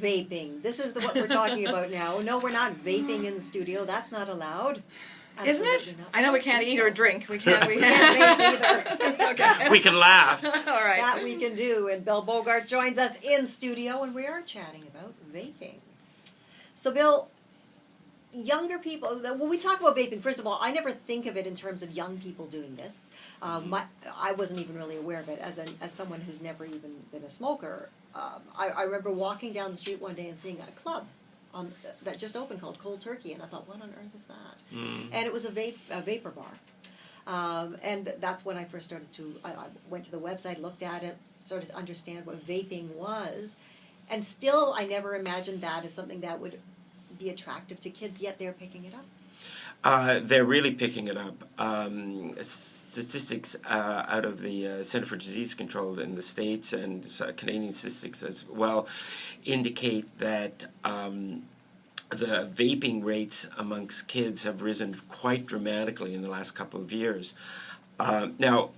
vaping. This is what we're talking about now. No, we're not vaping in the studio. That's not allowed. Isn't it? I know we can't eat or drink. We can't. We can't vape either. Okay. We can laugh. All right. That we can do. And Bill Bogart joins us in studio, and we are chatting about vaping. So, Bill, younger people, when we talk about vaping, first of all, I never think of it in terms of young people doing this. I wasn't even really aware of it as someone who's never even been a smoker. I remember walking down the street one day and seeing a club that just opened called Cold Turkey, and I thought, what on earth is that? And it was a vapor bar. And that's when I first started I went to the website, looked at it, started to understand what vaping was. And still, I never imagined that as something that would be attractive to kids, yet they're picking it up. They're really picking it up. Statistics out of the Center for Disease Control in the States and Canadian statistics as well indicate that the vaping rates amongst kids have risen quite dramatically in the last couple of years. Now,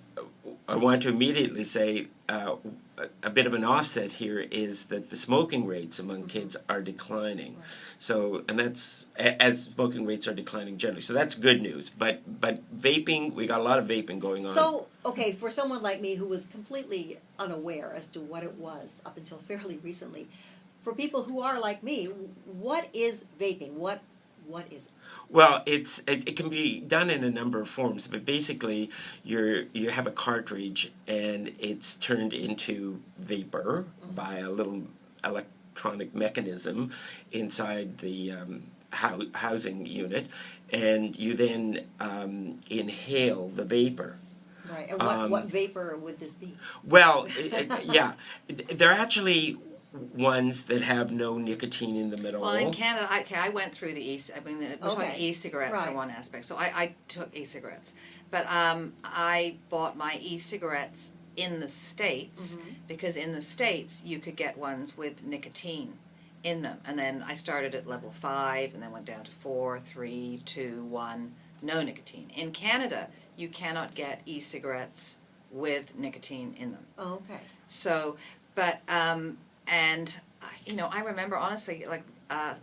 I want to immediately say a bit of an offset here is that the smoking rates among kids are declining. Right. So, and that's as smoking rates are declining generally. So that's good news. But vaping, we got a lot of vaping going on. So, okay, for someone like me who was completely unaware as to what it was up until fairly recently, for people who are like me, what is vaping? What is it? Well, it can be done in a number of forms, but basically you have a cartridge and it's turned into vapor by a little electronic mechanism inside the housing unit, and you then inhale the vapor. Right, and what vapor would this be? Well, yeah, they're actually ones that have no nicotine in them at all. Well, in Canada, I went through the we're talking e-cigarettes Right. are one aspect. So I took e-cigarettes. But I bought my e-cigarettes in the States because in the States you could get ones with nicotine in them. And then I started at level 5 and then went down to 4, 3, 2, 1, no nicotine. In Canada, you cannot get e-cigarettes with nicotine in them. Oh, okay. So, but... and, I remember, honestly, like,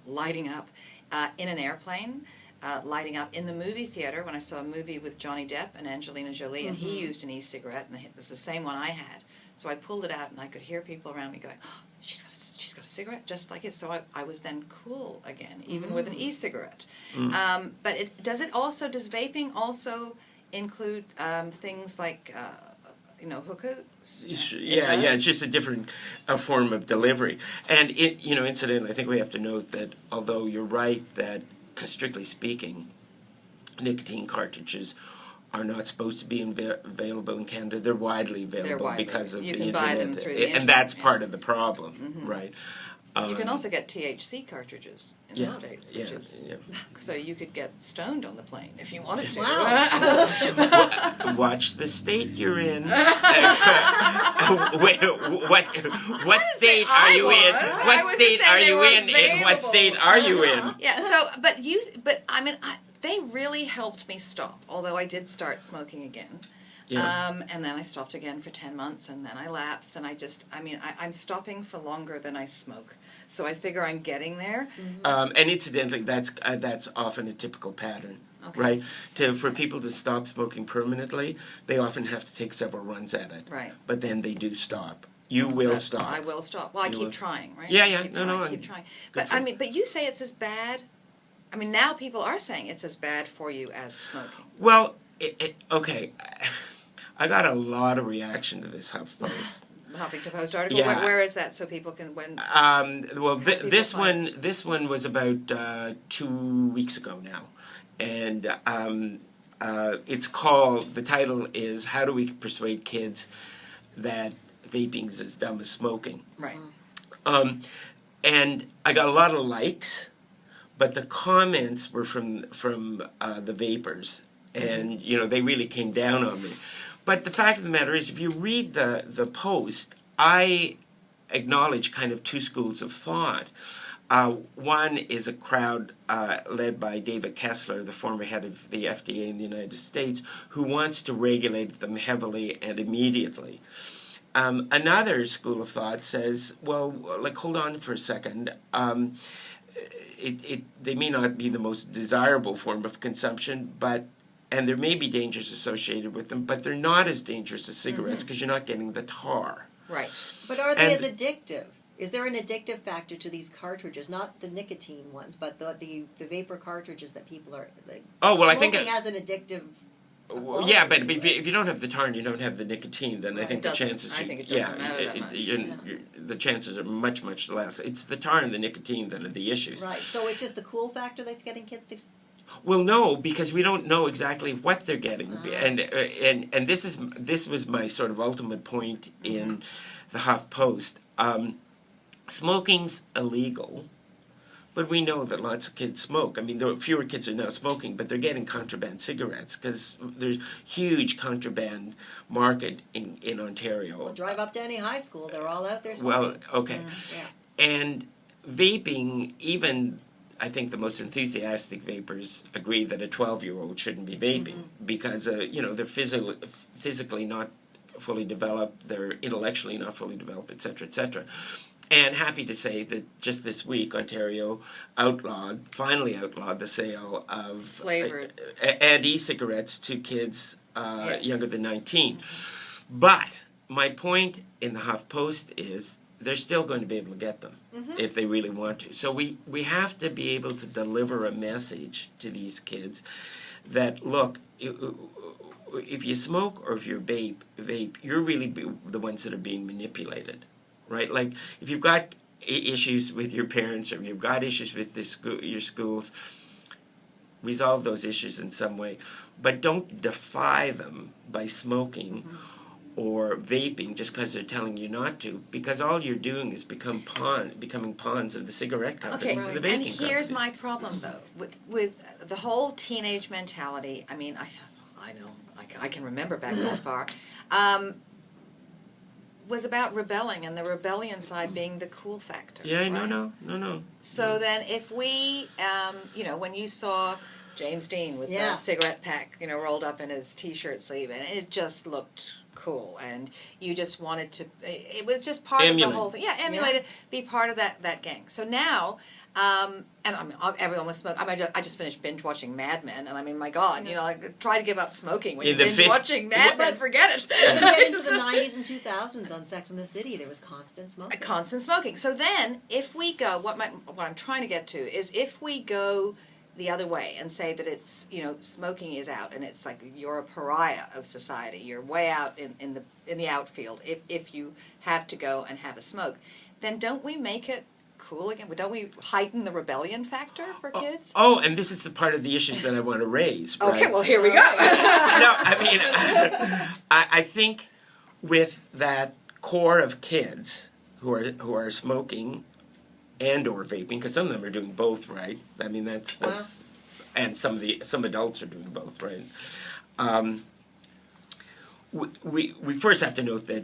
lighting up in an airplane, lighting up in the movie theater when I saw a movie with Johnny Depp and Angelina Jolie, and he used an e-cigarette, and it was the same one I had. So I pulled it out, and I could hear people around me going, oh, she's got a cigarette just like it. So I was then cool again, even with an e-cigarette. But does vaping also include things like... hookahs. Yeah, it's just a different form of delivery. And incidentally, I think we have to note that although you're right that, strictly speaking, nicotine cartridges are not supposed to be available in Canada, they're widely available because of the internet. You can buy them through the internet. And that's part of the problem, right? You can also get THC cartridges in the States, which is so you could get stoned on the plane if you wanted to. Wow. Watch the state you're in. Wait, what state are you in? What state are you in? And what state are you in? Yeah. So, but I mean, they really helped me stop. Although I did start smoking again. Yeah. And then I stopped again for 10 months, and then I lapsed, and I'm stopping for longer than I smoke. So I figure I'm getting there. And incidentally, that's often a typical pattern, right? For people to stop smoking permanently, they often have to take several runs at it. Right. But then they do stop. You will stop. I will stop. Well, I keep trying, right? Yeah, I keep trying. But but you say it's as bad. I mean, now people are saying it's as bad for you as smoking. Well, okay. I got a lot of reaction to this HuffPost. Huffington Post article. Yeah. Where is that so people can This one was about 2 weeks ago now, and it's called. The title is "How Do We Persuade Kids That Vaping's as Dumb as Smoking?" Right. And I got a lot of likes, but the comments were from the vapors, and they really came down on me. But the fact of the matter is, if you read the post, I acknowledge kind of two schools of thought. One is a crowd led by David Kessler, the former head of the FDA in the United States, who wants to regulate them heavily and immediately. Another school of thought says, well, like, hold on for a second. They may not be the most desirable form of consumption, and there may be dangers associated with them, but they're not as dangerous as cigarettes because you're not getting the tar. Right. But are they as addictive? Is there an addictive factor to these cartridges? Not the nicotine ones, but the vapor cartridges that people are I think smoking has an addictive. Yeah, but if you don't have the tar and you don't have the nicotine, then I think the chances. I think it doesn't matter that much. The chances are much, much less. It's the tar and the nicotine that are the issues. Right. So it's just the cool factor that's getting kids to. Well, no, because we don't know exactly what they're getting, and this was my sort of ultimate point in the Huff Post. Smoking's illegal. But we know that lots of kids smoke. I mean, there fewer kids are now smoking, but they're getting contraband cigarettes because there's huge contraband market in Ontario. Well, drive up to any high school; they're all out there smoking. Well, okay. Yeah. And vaping, even I think the most enthusiastic vapers agree that a 12-year-old shouldn't be vaping because they're physically not fully developed, they're intellectually not fully developed, etc., etc. And happy to say that just this week, Ontario finally outlawed the sale of flavored and e-cigarettes to kids younger than 19. But my point in the Huff Post is they're still going to be able to get them if they really want to. So we have to be able to deliver a message to these kids that, look, if you smoke or if you vape, you're really the ones that are being manipulated. Right, like if you've got issues with your parents or you've got issues with your schools, resolve those issues in some way, but don't defy them by smoking or vaping just because they're telling you not to. Because all you're doing is becoming pawns of the cigarette companies and the vaping companies. And here's my problem though with the whole teenage mentality. I mean, I know I can remember back that far. Was about rebelling and the rebellion side being the cool factor. Yeah, right? No. So then if we, when you saw James Dean with the cigarette pack, rolled up in his T-shirt sleeve, and it just looked cool, and you just wanted to, it was just part of the whole thing. Yeah, emulate it, be part of that gang. So now, and I mean, everyone was smoking. I mean, I just finished binge watching Mad Men, and I mean, my God, try to give up smoking when you're binge watching Mad Men. Forget it. When you get into the 90s and 2000s on Sex and the City, there was constant smoking. Constant smoking. So then, if we go, what I'm trying to get to is if we go the other way and say that it's smoking is out and it's like you're a pariah of society, you're way out in the outfield if you have to go and have a smoke, then don't we make it cool again? Don't we heighten the rebellion factor for kids? Oh, and this is the part of the issues that I want to raise. Right? Okay, well, here we go. No, I mean, I think with that core of kids who are smoking and or vaping, because some of them are doing both, right? I mean, that's and some adults are doing both, right? We first have to note that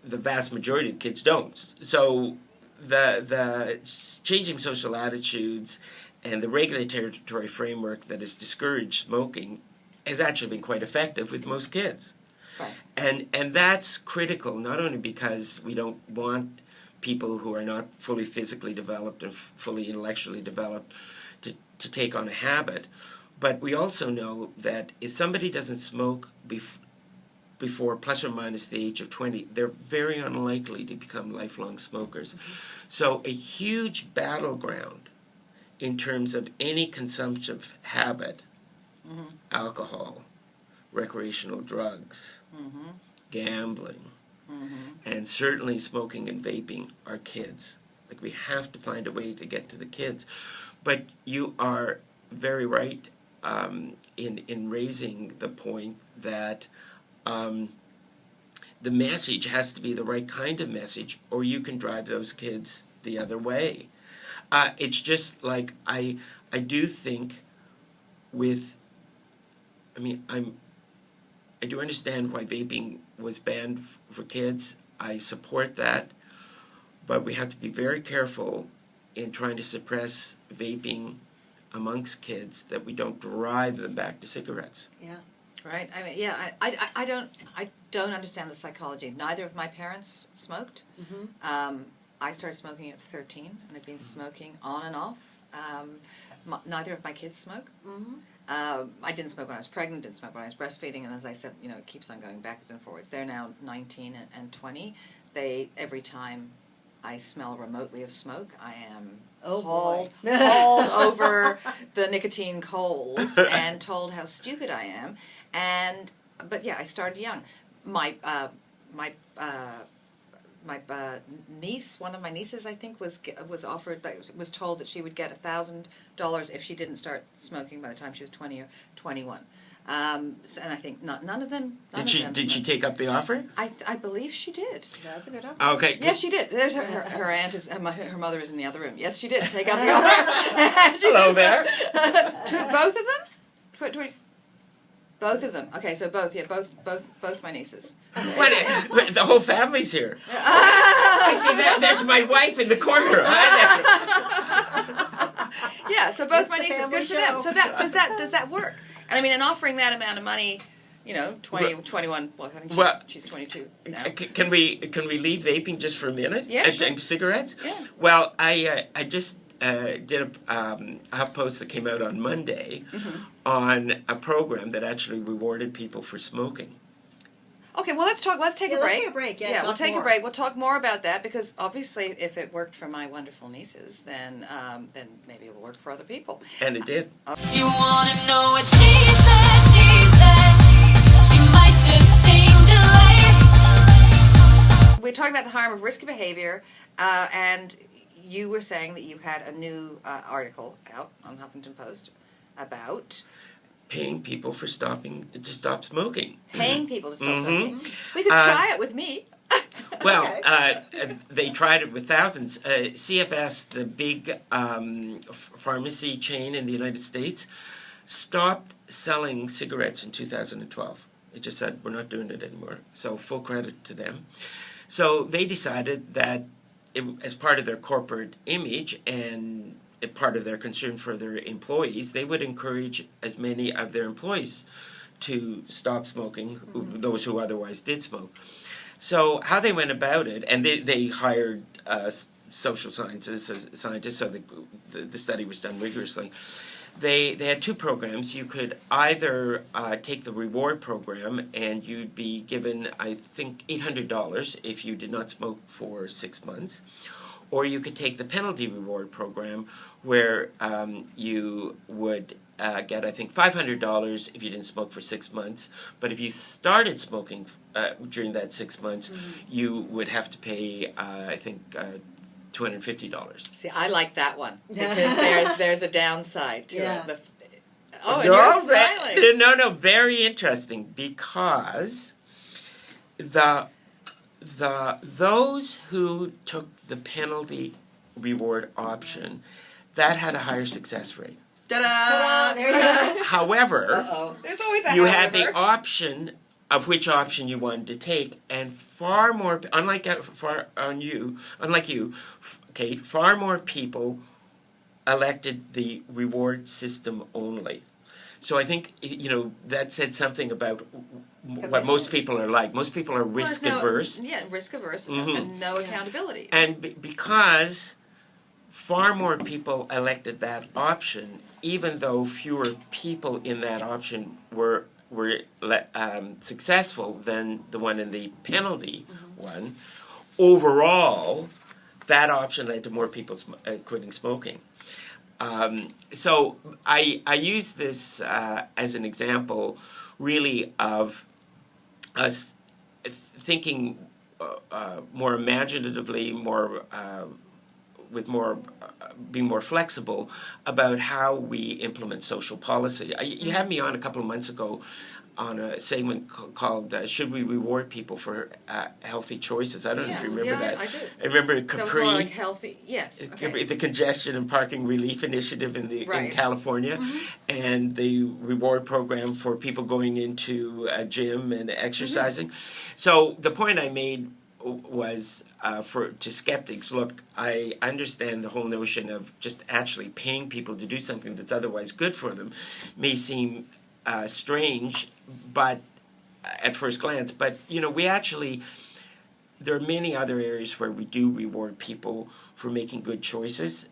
the vast majority of kids don't. So the changing social attitudes and the regulatory framework that has discouraged smoking has actually been quite effective with most kids. Right. And that's critical, not only because we don't want people who are not fully physically developed and fully intellectually developed to take on a habit, but we also know that if somebody doesn't smoke before plus or minus the age of 20, they're very unlikely to become lifelong smokers. So a huge battleground in terms of any consumptive habit, alcohol, recreational drugs, gambling, and certainly smoking and vaping are kids. Like, we have to find a way to get to the kids. But you are very right in raising the point that the message has to be the right kind of message, or you can drive those kids the other way. It's just like I do think I do understand why vaping was banned for kids. I support that, but we have to be very careful in trying to suppress vaping amongst kids that we don't drive them back to cigarettes. Yeah. Right. I mean, yeah. I don't understand the psychology. Neither of my parents smoked. I started smoking at 13, and I've been smoking on and off. Neither of my kids smoke. I didn't smoke when I was pregnant. Didn't smoke when I was breastfeeding. And as I said, it keeps on going backwards and forwards. They're now 19 and 20. Every time I smell remotely of smoke, I am hauled over the nicotine coals and told how stupid I am. But yeah, I started young. My niece, one of my nieces, I think, was told that she would get $1,000 if she didn't start smoking by the time she was 20 or 21. And I think none of them. Did she take up the offer? I believe she did. That's a good offer. Okay. Yes, she did. There's her aunt is her mother is in the other room. Yes, she did take up the offer. Hello there. Both of them. Both of them. Okay, so both my nieces. What? The whole family's here. I see there's my wife in the corner. Yeah, so both my It's a nieces. family Good for them. show. So does that work? And I mean, and offering that amount of money, 20, 21. Well, I think she's 22 now. Can we leave vaping just for a minute? Yeah, sure. And cigarettes? Yeah. Well, I just did a post that came out on Monday on a program that actually rewarded people for smoking. Okay, well, let's take a break. Let's take a break. Yeah, we'll take more. a break. We'll talk more about that because obviously, if it worked for my wonderful nieces, then maybe it will work for other people. And it did. You wanna know what she said? She might just change your life. We're talking about the harm of risky behavior, and you were saying that you had a new article out on Huffington Post about Paying people to stop smoking. paying people to stop smoking. We could try it with me. Well, Okay. they tried it with thousands. CFS, the big pharmacy chain in the United States, stopped selling cigarettes in 2012. It just said, we're not doing it anymore. So full credit to them. So they decided that as part of their corporate image and part of their concern for their employees, they would encourage as many of their employees to stop smoking, those who otherwise did smoke. So how they went about it, and they hired social scientists, so the study was done rigorously. They had two programs. You could either take the reward program and you'd be given, I think, $800 if you did not smoke for 6 months. Or you could take the penalty reward program where you would get, I think, $500 if you didn't smoke for 6 months. But if you started smoking during that 6 months, you would have to pay, I think, $250. See, I like that one because there's a downside to Yeah. it. And you're smiling. No, very interesting because those who took the penalty reward option, that had a higher success rate. Ta-da! There you go. However, There's always a you however. had the option of which option you wanted to take, and far more, unlike you, Kate, far more people elected the reward system only. So I think that said something about what most people are like. Most people are risk averse. Yeah, risk averse and no accountability. And because far more people elected that option, even though fewer people in that option were successful than the one in the penalty one, overall, that option led to more people quitting smoking. So I use this as an example, really, of us thinking more imaginatively, being more flexible about how we implement social policy. You had me on a couple of months ago on a segment called "Should We Reward People for Healthy Choices?" I don't know if you remember that. I do. I remember That was Capri. more like healthy. Yes. Okay. The Congestion and Parking Relief Initiative in Right. California, and the reward program for people going into a gym and exercising. So the point I made was to skeptics, look, I understand the whole notion of just actually paying people to do something that's otherwise good for them may seem strange but at first glance, but we actually, there are many other areas where we do reward people for making good choices,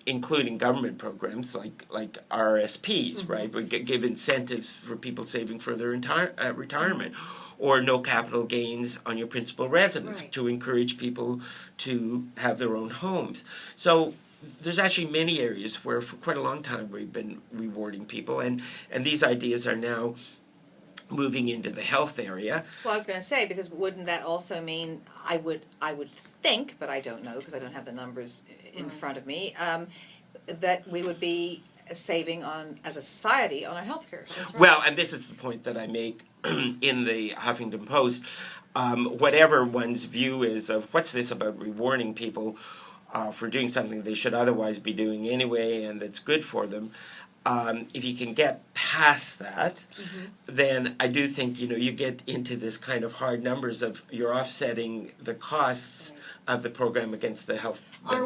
including government programs like RSPs, right? We give incentives for people saving for their retirement, or no capital gains on your principal residence to encourage people to have their own homes. So there's actually many areas where for quite a long time we've been rewarding people, and these ideas are now moving into the health area. Well, I was going to say, because wouldn't that also mean, I would think, but I don't know because I don't have the numbers in front of me, that we would be saving on, as a society, on our healthcare. Well, and this is the point that I make in the Huffington Post. Whatever one's view is of what's this about rewarding people for doing something they should otherwise be doing anyway and that's good for them, if you can get past that, then I do think you get into this kind of hard numbers of you're offsetting the costs of the program against the health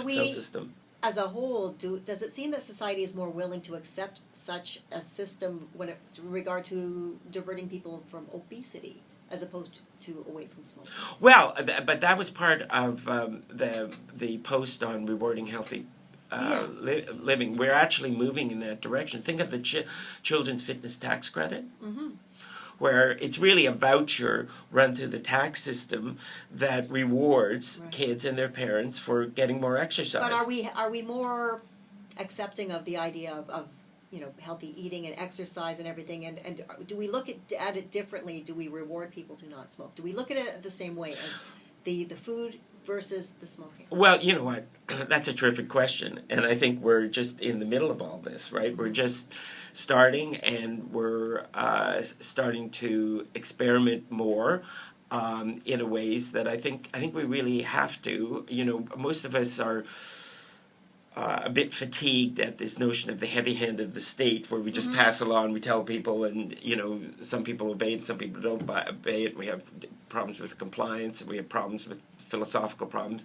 system. As a whole, does it seem that society is more willing to accept such a system in regard to diverting people from obesity, as opposed to away from smoking? Well, but that was part of the post on rewarding healthy living. We're actually moving in that direction. Think of the Children's Fitness Tax Credit, where it's really a voucher run through the tax system that rewards kids and their parents for getting more exercise. But are we more accepting of the idea of healthy eating and exercise and everything, and do we look at it differently? Do we reward people to not smoke? Do we look at it the same way as the food versus the smoking? Well, you know what? That's a terrific question, and I think we're just in the middle of all this, right? We're just starting, and we're starting to experiment more in ways that I think we really have to. Most of us are a bit fatigued at this notion of the heavy hand of the state, where we just pass along, we tell people, and some people obey it, some people don't obey it. We have problems with compliance, and we have problems with philosophical problems,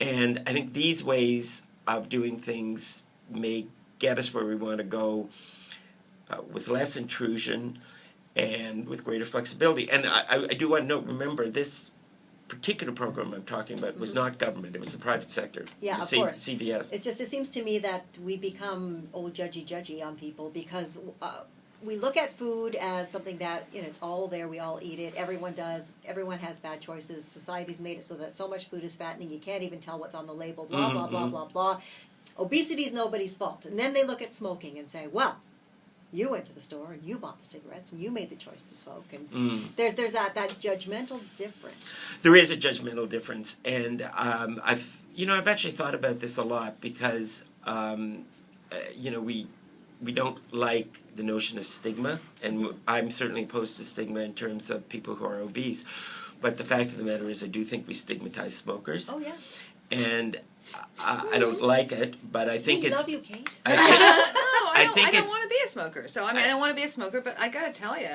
and I think these ways of doing things may get us where we want to go with less intrusion and with greater flexibility. And I do want to note, remember, this particular program I'm talking about was not government, it was the private sector. Yeah, of course. CVS. It seems to me that we become old judgy on people because we look at food as something that, it's all there, we all eat it, everyone does, everyone has bad choices, society's made it so that so much food is fattening, you can't even tell what's on the label, blah, blah, blah, blah, blah. Obesity is nobody's fault. And then they look at smoking and say, well, you went to the store and you bought the cigarettes and you made the choice to smoke. And there's that judgmental difference. There is a judgmental difference, and I've actually thought about this a lot because we don't like the notion of stigma, and I'm certainly opposed to stigma in terms of people who are obese. But the fact of the matter is, I do think we stigmatize smokers. Oh yeah. And I don't like it, but I think we love you, Kate. I don't want to be a smoker. So I don't want to be a smoker, but I got to tell you,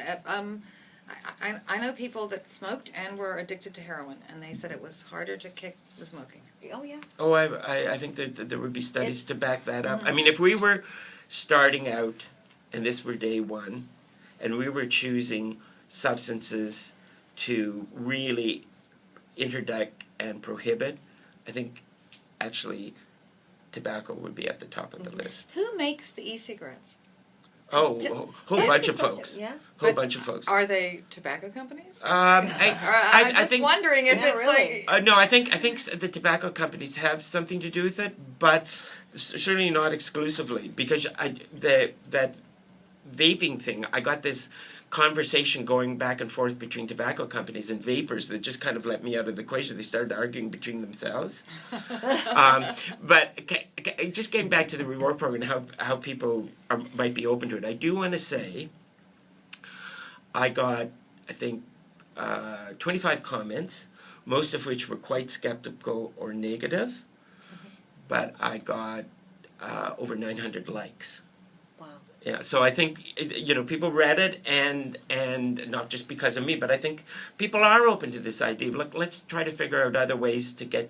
I know people that smoked and were addicted to heroin, and they said it was harder to kick the smoking. Oh yeah. Oh, I think that there would be studies to back that up. I mean, if we were starting out, and this were day one, and we were choosing substances to really interdict and prohibit, I think actually tobacco would be at the top of the list. Who makes the e-cigarettes? Oh, a whole bunch of folks. Yeah. Whole bunch of folks. Are they tobacco companies? I'm just think, wondering if it's really. like... no, I think the tobacco companies have something to do with it, but certainly not exclusively, because that vaping thing, I got this conversation going back and forth between tobacco companies and vapors that just kind of let me out of the equation. They started arguing between themselves. But just getting back to the reward program, how people might be open to it, I do want to say I got, I think, 25 comments, most of which were quite skeptical or negative, but I got over 900 likes. Wow. Yeah, so I think people read it, and not just because of me, but I think people are open to this idea. Look, let's try to figure out other ways to get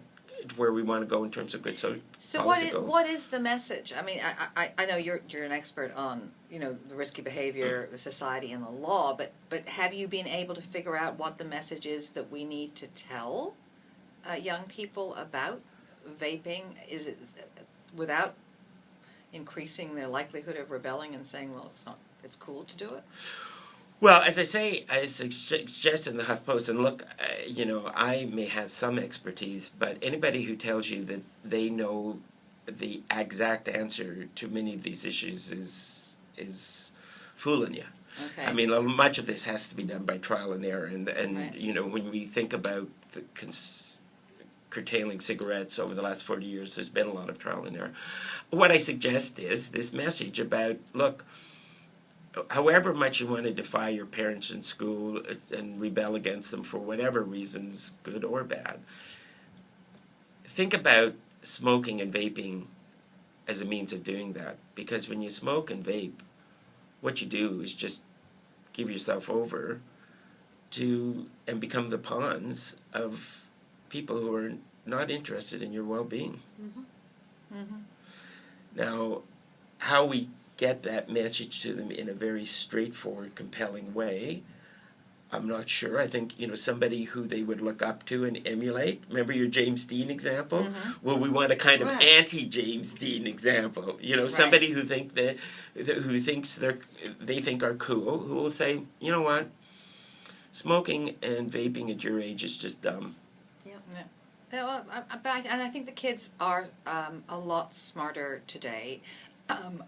where we want to go in terms of good So policy goals. what is the message? I mean, I know you're an expert on, you know, the risky behavior, the society, and the law, but have you been able to figure out what the message is that we need to tell young people about vaping? Is it without increasing their likelihood of rebelling and saying, well, it's cool to do it? Well, as I suggest in the HuffPost, and look, I may have some expertise, but anybody who tells you that they know the exact answer to many of these issues is fooling you. Okay. I mean, much of this has to be done by trial and error, and Right. when we think about the curtailing cigarettes over the last 40 years, there's been a lot of trial and error. What I suggest is this message about, look, however much you want to defy your parents in school and rebel against them for whatever reasons, good or bad, think about smoking and vaping as a means of doing that. Because when you smoke and vape, what you do is just give yourself over to and become the pawns of people who are not interested in your well-being. Mm-hmm. Mm-hmm. Now, how we get that message to them in a very straightforward, compelling way, I'm not sure. I think, somebody who they would look up to and emulate. Remember your James Dean example? Mm-hmm. Well, we want a kind of Right. anti-James Dean example. Right. Somebody who thinks they think are cool, who will say, you know what, smoking and vaping at your age is just dumb. Yeah, well, and I think the kids are a lot smarter today.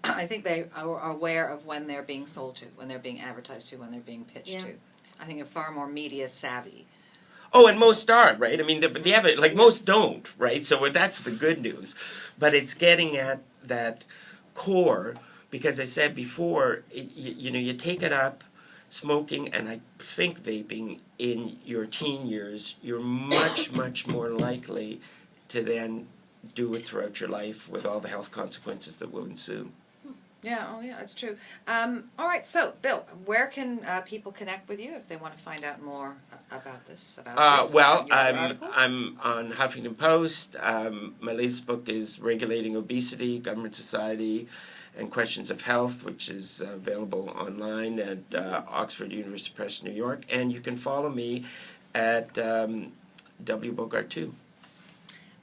I think they are aware of when they're being sold to, when they're being advertised to, when they're being pitched Yeah. to. I think they're far more media savvy. Oh, and most are, right? I mean, they have it, like most don't, right? So that's the good news. But it's getting at that core, because I said before, you take it up, smoking, and I think vaping in your teen years, you're much, much more likely to then do it throughout your life with all the health consequences that will ensue. Yeah, oh yeah, that's true. All right, so Bill, where can people connect with you if they want to find out more about this? About your articles? I'm on Huffington Post. My latest book is Regulating Obesity, Government, Society, and Questions of Health, which is available online at Oxford University Press, New York. And you can follow me at W Bogart 2.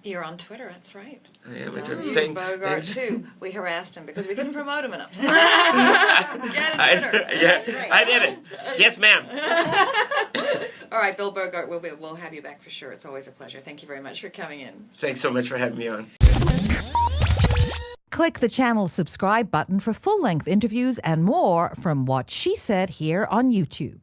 You're on Twitter, that's right. I am. W Bogart too. We harassed him because we couldn't promote him enough. Get it, Twitter. Yeah, right. I did it. Yes, ma'am. All right, Bill Bogart, we'll have you back for sure. It's always a pleasure. Thank you very much for coming in. Thanks so much for having me on. Click the channel subscribe button for full-length interviews and more from What She Said here on YouTube.